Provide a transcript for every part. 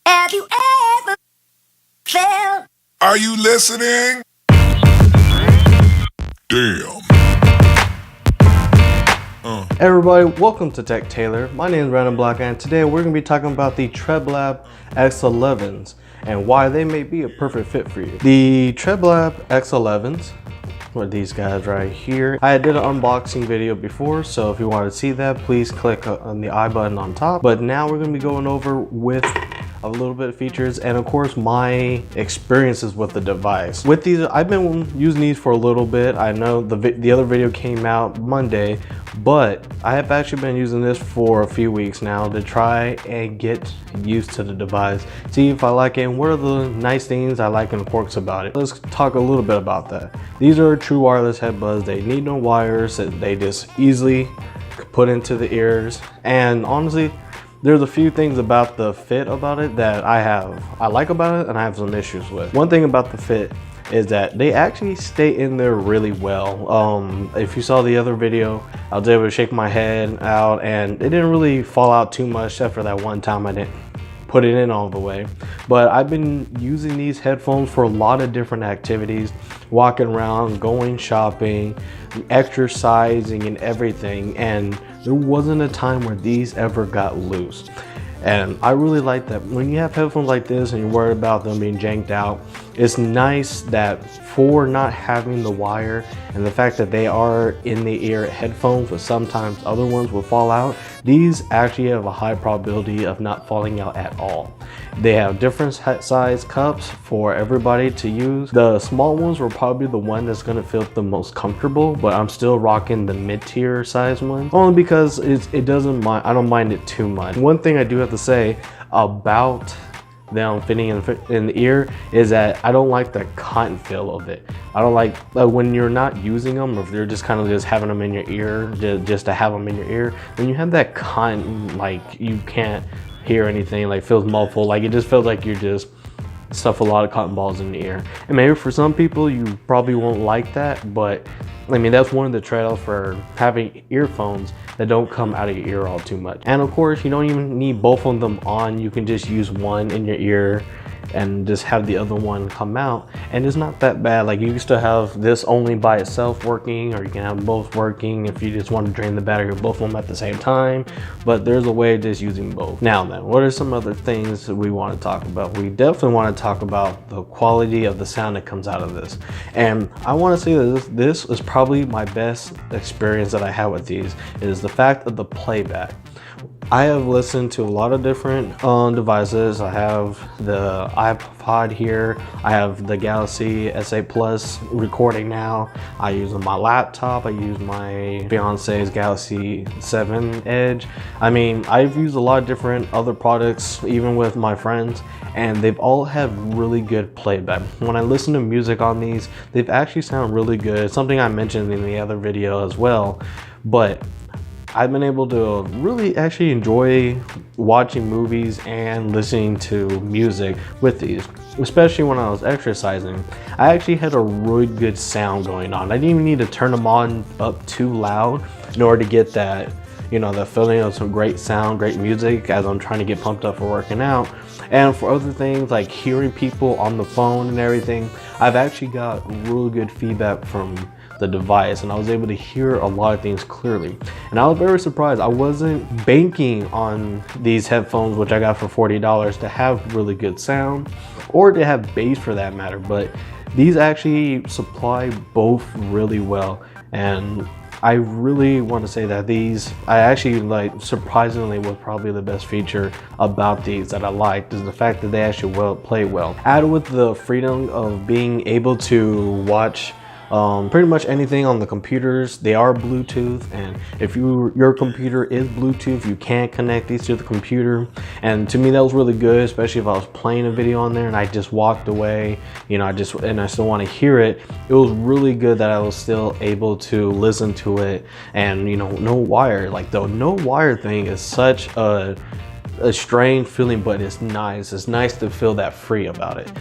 Have you ever felt? Are you listening? Damn. Hey everybody, welcome to Tech Taylor. My name is Brandon Block, and today we're going to be talking about the Treblab X11s and why they may be a perfect fit for you. The Treblab X11s, or these guys right here, I did an unboxing video before, so if you want to see that, please click on the I button on top. But now we're going to be going over with a little bit of features and of course my experiences with the device. With these, I've been using these for a little bit. I know the other video came out Monday, but I have actually been using this for a few weeks now to try and get used to the device, see if I like it and what are the nice things I like and quirks about it. Let's talk a little bit about that. These are true wireless headbuds. They need no wires. They just easily put into the ears, and honestly, there's a few things about the fit about it that I like about it and I have some issues with. One thing about the fit is that they actually stay in there really well. If you saw the other video, I was able to shake my head out and it didn't really fall out too much, except for that one time I didn't put it in all the way. But I've been using these headphones for a lot of different activities, walking around, going shopping, exercising and everything, and there wasn't a time where these ever got loose. And I really like that when you have headphones like this and you're worried about them being janked out, it's nice that for not having the wire and the fact that they are in the ear headphones, but sometimes other ones will fall out, these actually have a high probability of not falling out at all. They have different size cups for everybody to use. The small ones were probably the one that's going to feel the most comfortable, but I'm still rocking the mid-tier size one only because it doesn't mind. I don't mind it too much. One thing I do have to say about them fitting in the ear is that I don't like the cotton feel of it. I don't like when you're not using them, or if you're just kind of just having them in your ear just to have them in your ear, when you have that cotton, like you can't hear anything, like feels muffled, like it just feels like you're just stuff a lot of cotton balls in the ear. And maybe for some people you probably won't like that, but I mean that's one of the trade-offs for having earphones that don't come out of your ear all too much. And of course you don't even need both of them on. You can just use one in your ear and just have the other one come out, and it's not that bad. Like you can still have this only by itself working, or you can have them both working if you just want to drain the battery of both of them at the same time. But there's a way of just using both. Now then, what are some other things that we want to talk about? We definitely want to talk about the quality of the sound that comes out of this, and I want to say that this is probably my best experience that I have with these. It is the fact of the playback. I have listened to a lot of different devices. I have the iPod here. I have the Galaxy S8 Plus recording now. I use my laptop. I use my fiance's Galaxy 7 Edge. I mean, I've used a lot of different other products, even with my friends, and they've all had really good playback. When I listen to music on these, they've actually sound really good. Something I mentioned in the other video as well, but I've been able to really actually enjoy watching movies and listening to music with these, especially when I was exercising. I actually had a really good sound going on. I didn't even need to turn them on up too loud in order to get that, you know, the feeling of some great sound, great music as I'm trying to get pumped up for working out. And for other things like hearing people on the phone and everything, I've actually got really good feedback from the device, and I was able to hear a lot of things clearly. And I was very surprised. I wasn't banking on these headphones, which I got for $40, to have really good sound or to have bass for that matter, but these actually supply both really well. And I really want to say that these, I actually like, surprisingly was probably the best feature about these that I liked, is the fact that they actually play well. Added with the freedom of being able to watch pretty much anything on the computers. They are Bluetooth, and if your computer is Bluetooth, you can connect these to the computer. And to me that was really good, especially if I was playing a video on there and I just walked away, you know, I still want to hear it. It was really good that I was still able to listen to it, and you know, no wire. Like the no wire thing is such a strange feeling, but it's nice. It's nice to feel that free about it.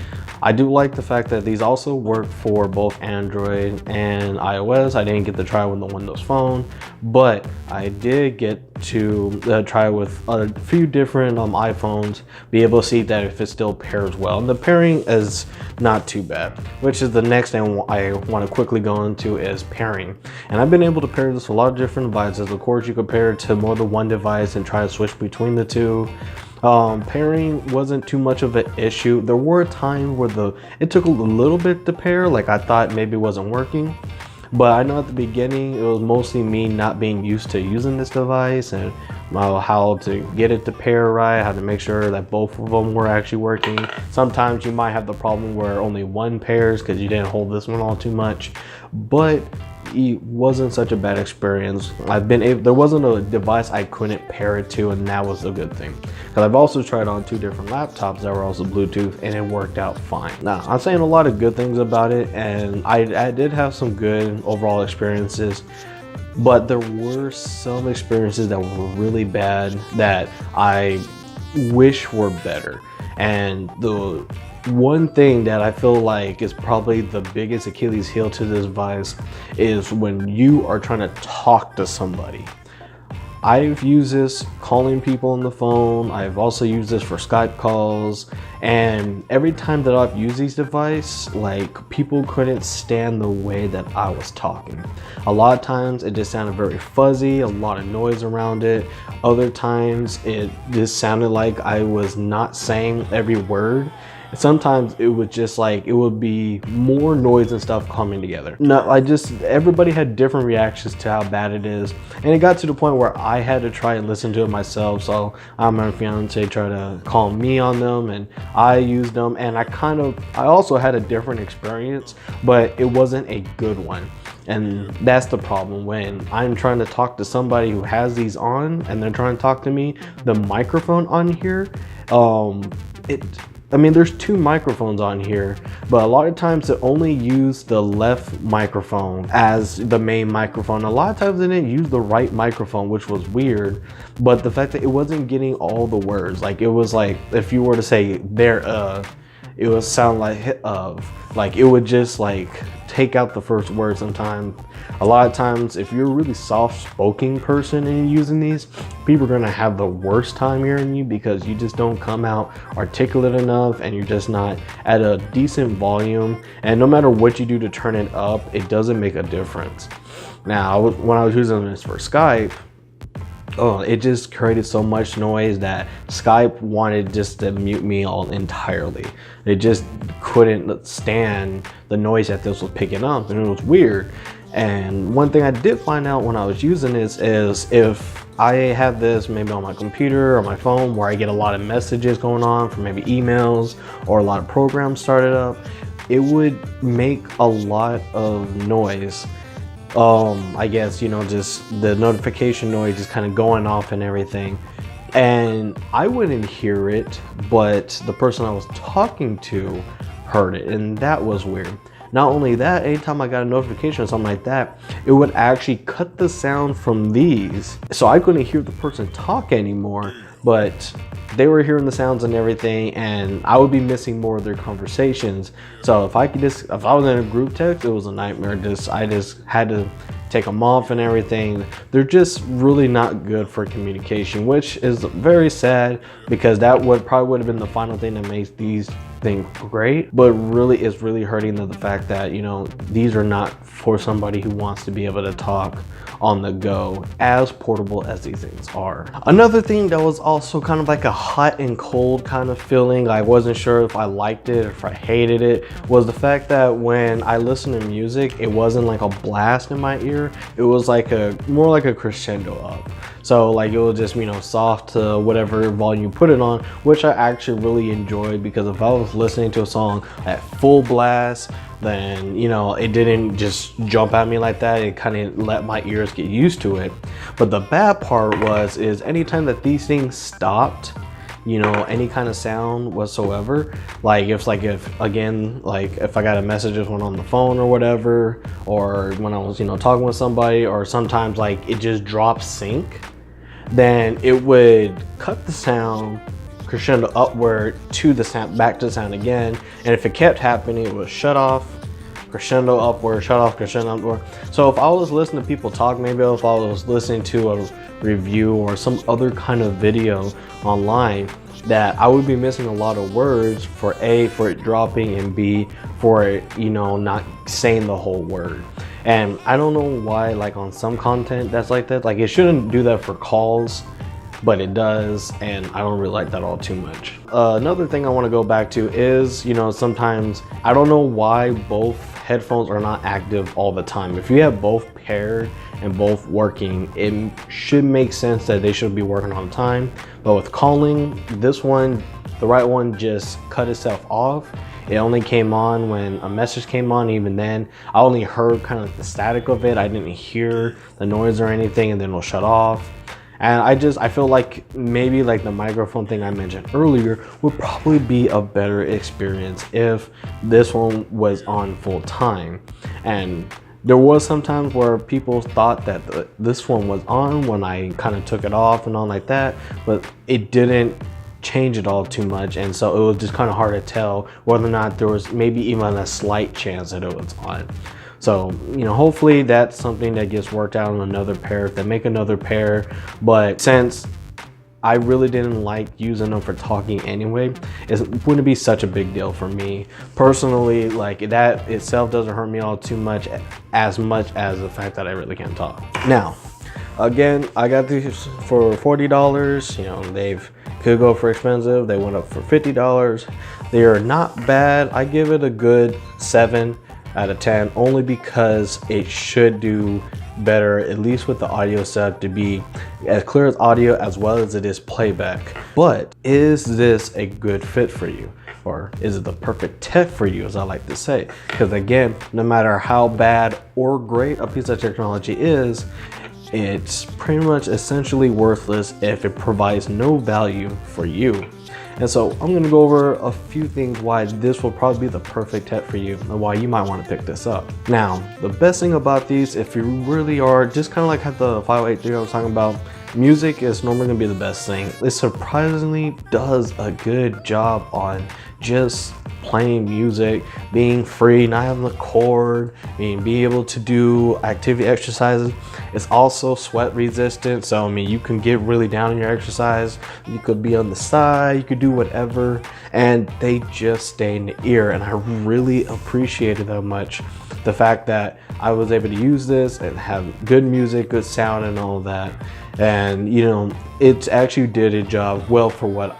I do like the fact that these also work for both Android and iOS. I didn't get to try with the Windows Phone, but I did get to try with a few different iPhones, be able to see that if it still pairs well, and the pairing is not too bad, which is the next thing I want to quickly go into is pairing. And I've been able to pair this with a lot of different devices. Of course, you could pair it to more than one device and try to switch between the two. Pairing wasn't too much of an issue. There were times where it took a little bit to pair, like I thought maybe it wasn't working. But I know at the beginning, it was mostly me not being used to using this device and how to get it to pair right, how to make sure that both of them were actually working. Sometimes you might have the problem where only one pairs because you didn't hold this one all too much, but it wasn't such a bad experience. There wasn't a device I couldn't pair it to, and that was a good thing. Because I've also tried on 2 different laptops that were also Bluetooth, and it worked out fine. Now, I'm saying a lot of good things about it, and I did have some good overall experiences, but there were some experiences that were really bad that I wish were better. And the one thing that I feel like is probably the biggest Achilles heel to this device is when you are trying to talk to somebody. I've used this calling people on the phone. I've also used this for Skype calls. And every time that I've used these devices, like, people couldn't stand the way that I was talking. A lot of times it just sounded very fuzzy, a lot of noise around it. Other times it just sounded like I was not saying every word. Sometimes it was just like, it would be more noise and stuff coming together. No, everybody had different reactions to how bad it is. And it got to the point where I had to try and listen to it myself. So my fiance tried to call me on them and I used them. And I also had a different experience, but it wasn't a good one. And that's the problem when I'm trying to talk to somebody who has these on and they're trying to talk to me. The microphone on here, there's 2 microphones on here, but a lot of times it only used the left microphone as the main microphone. A lot of times it didn't use the right microphone, which was weird. But the fact that it wasn't getting all the words, like it was like if you were to say there, it would sound like it would just like take out the first word sometimes. A lot of times, if you're a really soft-spoken person and using these, people are gonna have the worst time hearing you because you just don't come out articulate enough and you're just not at a decent volume. And no matter what you do to turn it up, it doesn't make a difference. Now, when I was using this for Skype, it just created so much noise that Skype wanted just to mute me all entirely. It just couldn't stand the noise that this was picking up, and it was weird. And one thing I did find out when I was using this is if I have this maybe on my computer or my phone where I get a lot of messages going on from maybe emails or a lot of programs started up, it would make a lot of noise. I guess, just the notification noise is kind of going off and everything. And I wouldn't hear it, but the person I was talking to heard it, and that was weird. Not only that, anytime I got a notification or something like that, it would actually cut the sound from these. So I couldn't hear the person talk anymore, but they were hearing the sounds and everything, and I would be missing more of their conversations. So if I was in a group text, it was a nightmare. I just had to take them off and everything. They're just really not good for communication, which is very sad because that probably would have been the final thing that makes these things great, but really it's really hurting the fact that these are not for somebody who wants to be able to talk on the go, as portable as these things are. Another thing that was also kind of like a hot and cold kind of feeling, I wasn't sure if I liked it or if I hated it, was the fact that when I listened to music, it wasn't like a blast in my ear. It was like more like a crescendo up. So like it was just, soft to whatever volume you put it on, which I actually really enjoyed, because if I was listening to a song at full blast, then it didn't just jump at me like that. It kind of let my ears get used to it. But the bad part is anytime that these things stopped, any kind of sound whatsoever, like if I got a message just went on the phone or whatever, or when I was talking with somebody, or sometimes like it just drops sync, then it would cut the sound crescendo upward to the sound, back to the sound again. And if it kept happening, it would shut off, crescendo upward, shut off crescendo upward. So if I was listening to people talk, maybe if I was listening to a review or some other kind of video online, that I would be missing a lot of words for A, for it dropping, and B, for it, you know, not saying the whole word. And I don't know why, like on some content that's like that, like it shouldn't do that for calls, but it does, and I don't really like that all too much. Another thing I want to go back to is, you know, sometimes I don't know why both headphones are not active all the time. If you have both paired and both working, it should make sense that they should be working all the time. But with calling, this one, the right one, just cut itself off. It only came on when a message came on. Even then, I only heard kind of the static of it. I didn't hear the noise or anything, and then it'll shut off. And I feel like maybe like the microphone thing I mentioned earlier would probably be a better experience if this one was on full time. And there was some times where people thought that this one was on when I kind of took it off and all like that, but it didn't change it all too much, and so it was just kind of hard to tell whether or not there was maybe even a slight chance that it was on. So, you know, hopefully that's something that gets worked out on another pair, if they make another pair. But since I really didn't like using them for talking anyway, it wouldn't be such a big deal for me personally. Like, that itself doesn't hurt me all too much as the fact that I really can't talk. Now, again, I got these for $40. You know, they've could go for expensive. They went up for $50. They are not bad. I give it a good 7 out of 10, only because it should do better, at least with the audio set, to be as clear as audio as well as it is playback. But is this a good fit for you? Or is it the perfect tech for you, as I like to say? Because again, no matter how bad or great a piece of technology is, it's pretty much essentially worthless if it provides no value for you. And so I'm gonna go over a few things why this will probably be the perfect tech for you and why you might want to pick this up. Now, the best thing about these, if you really are just kind of like had the 583 I was talking about, music is normally gonna be the best thing. It surprisingly does a good job on just playing music, being free, not having the cord, being able to do activity exercises. It's also sweat resistant, so I mean, you can get really down in your exercise, you could be on the side, you could do whatever, and they just stay in the ear. And I really appreciated that much, the fact that I was able to use this and have good music, good sound and all that. And you know, it actually did a job well for what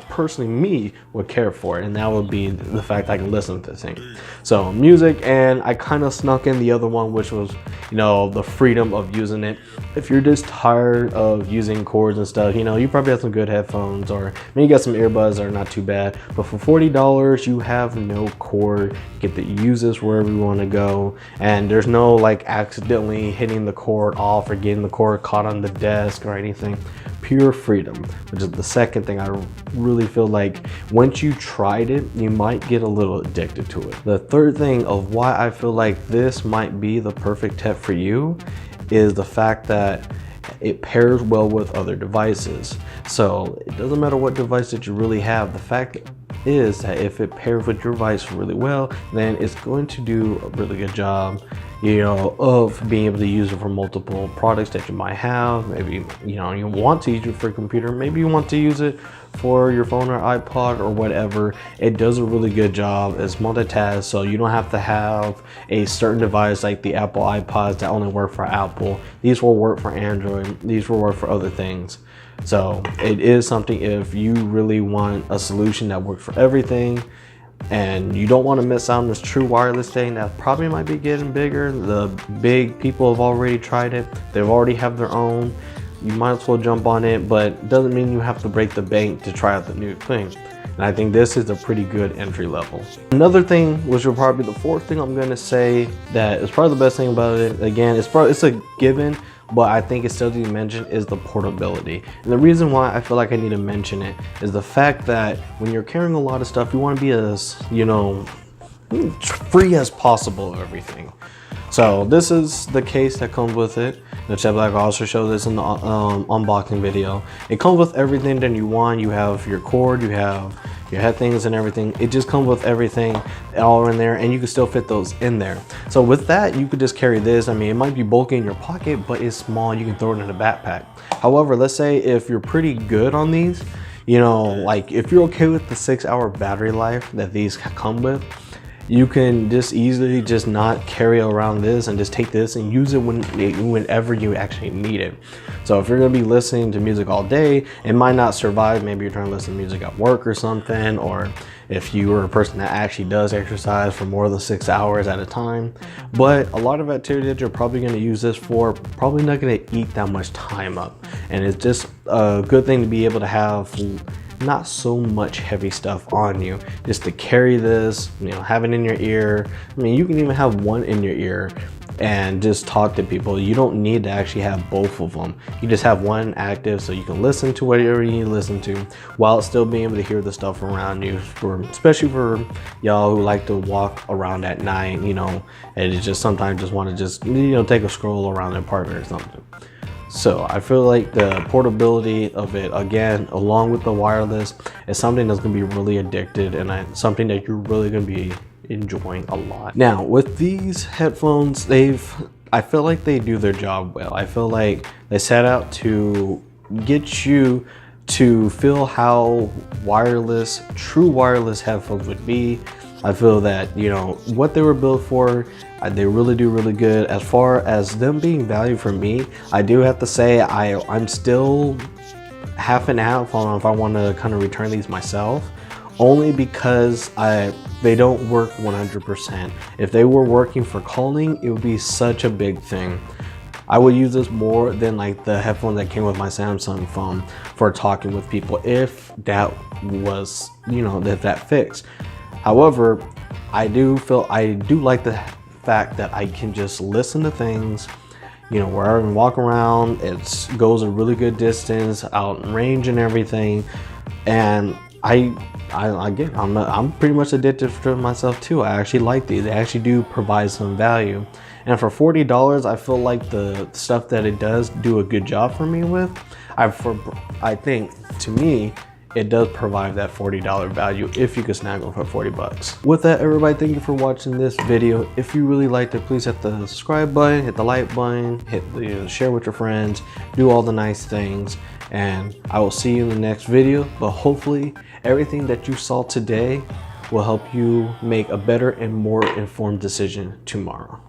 personally me would care for, and that would be the fact I can listen to things. So music, and I kind of snuck in the other one, which was, you know, the freedom of using it. If you're just tired of using cords and stuff, you know, you probably have some good headphones, or maybe you got some earbuds that are not too bad. But for $40, you have no cord. You get to use this wherever you want to go, and there's no like accidentally hitting the cord off or getting the cord caught on the desk or anything. Pure freedom, which is the second thing I really feel like once you tried it, you might get a little addicted to it. The third thing of why I feel like this might be the perfect tech for you is the fact that it pairs well with other devices. So it doesn't matter what device that you really have, the fact is that if it pairs with your device really well, then it's going to do a really good job, you know, of being able to use it for multiple products that you might have. Maybe, you know, you want to use it for a computer, maybe you want to use it for your phone or iPod or whatever. It does a really good job as multitask, so you don't have to have a certain device like the Apple iPods that only work for Apple. These will work for Android, these will work for other things. So it is something, if you really want a solution that works for everything and you don't want to miss out on this true wireless thing that probably might be getting bigger. The big people have already tried it, they've already have their own. You might as well jump on it, but it doesn't mean you have to break the bank to try out the new thing. And I think this is a pretty good entry level. Another thing, which will probably be the fourth thing I'm gonna say that is probably the best thing about it, again, it's a given, but I think it still needs to mention, is the portability. And the reason why I feel like I need to mention it is the fact that when you're carrying a lot of stuff, you want to be as, you know, free as possible of everything. So this is the case that comes with it. The Treblab also showed this in the unboxing video. It comes with everything that you want. You have your cord, you have your head things and everything. It just comes with everything all in there, and you can still fit those in there. So with that, you could just carry this. I mean, it might be bulky in your pocket, but it's small. You can throw it in a backpack. However, let's say if you're pretty good on these, you know, like if you're okay with the 6-hour battery life that these come with, you can just easily just not carry around this and just take this and use it whenever you actually need it. So if you're gonna be listening to music all day, it might not survive. Maybe you're trying to listen to music at work or something, or if you are a person that actually does exercise for more than 6 hours at a time. But a lot of activity that you're probably gonna use this for, probably not gonna eat that much time up. And it's just a good thing to be able to have not so much heavy stuff on you, just to carry this, you know, have it in your ear. I mean, you can even have one in your ear and just talk to people. You don't need to actually have both of them. You just have one active so you can listen to whatever you need to listen to while still being able to hear the stuff around you, especially for y'all who like to walk around at night, you know, and just sometimes just want to just, you know, take a stroll around the apartment or something. So I feel like the portability of it, again, along with the wireless, is something that's going to be really addicted, and something that you're really going to be enjoying a lot. Now with these headphones, I feel like they do their job well. I feel like they set out to get you to feel how true wireless headphones would be. I feel that, you know, what they were built for, they really do really good. As far as them being value for me, I do have to say I'm still half and half on if I want to kind of return these myself, only because they don't work 100%. If they were working for calling, it would be such a big thing. I would use this more than like the headphones that came with my Samsung phone for talking with people, if that was, you know, that fixed. However, I do like the fact that I can just listen to things, you know, wherever I walk around. It goes a really good distance, out in range and everything. And I'm pretty much addicted to myself too. I actually like these. They actually do provide some value. And for $40, I feel like the stuff that it does do a good job for me with. I think, to me, it does provide that $40 value if you could snag them for 40 bucks. With that, everybody, thank you for watching this video. If you really liked it, please hit the subscribe button, hit the like button, hit the share with your friends, do all the nice things, and I will see you in the next video. But hopefully everything that you saw today will help you make a better and more informed decision tomorrow.